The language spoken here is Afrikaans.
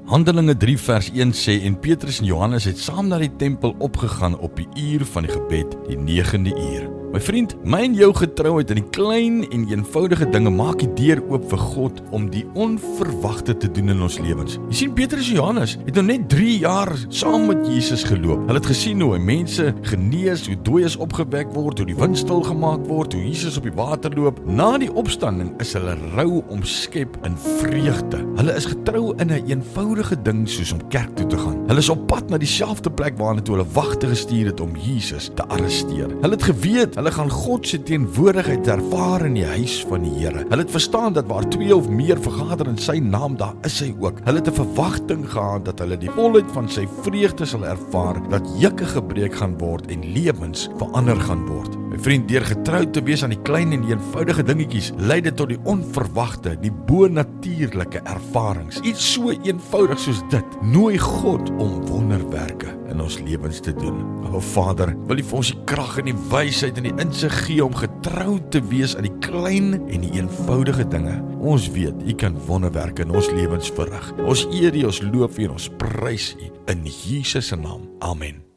Handelinge 3 vers 1 sê, en Petrus en Johannes het saam na die tempel opgegaan op die uur van die gebed, die 9de uur. My vriend, my en jou getrouheid in die klein en eenvoudige dinge maak die deur oop vir God om die onverwagte te doen in ons lewens. Jy sien, Petrus en Johannes het nou net 3 jaar saam met Jesus geloop. Hulle het gesien hoe hy mense genees, hoe dooies opgewek word, hoe die wind stil gemaak word, hoe Jesus op die water loop. Na die opstanding is hulle rou omskep in vreugde. Hulle is getrou in 'n eenvoudige ding soos om kerk toe te gaan. Hulle is op pad na dieselfde plek waarna toe hulle wagte gestuur het om Jesus te arresteer. Hulle het geweet, hulle gaan God se teenwoordigheid ervaar in die huis van die Here. Hulle het verstaan dat waar 2 of meer vergader in sy naam, daar is hy ook. Hulle het 'n verwagting gehad dat hulle die volheid van sy vreugde sal ervaar, dat juke gebreek gaan word en lewens verander gaan word. My vriend, deur getrou te wees aan die klein en die eenvoudige dingetjies, lei dit tot die onverwagte, die bonatuurlike ervarings. Iets so eenvoudig soos dit nooi God om wonderwerke in ons lewens te doen. O Vader, wil U vir ons die krag en die wysheid en die insig gee om getrou te wees aan die klein en die eenvoudige dinge. Ons weet, U kan wonderwerke in ons lewens verrig. Ons eer U, ons loof U en ons prys U in Jesus se naam. Amen.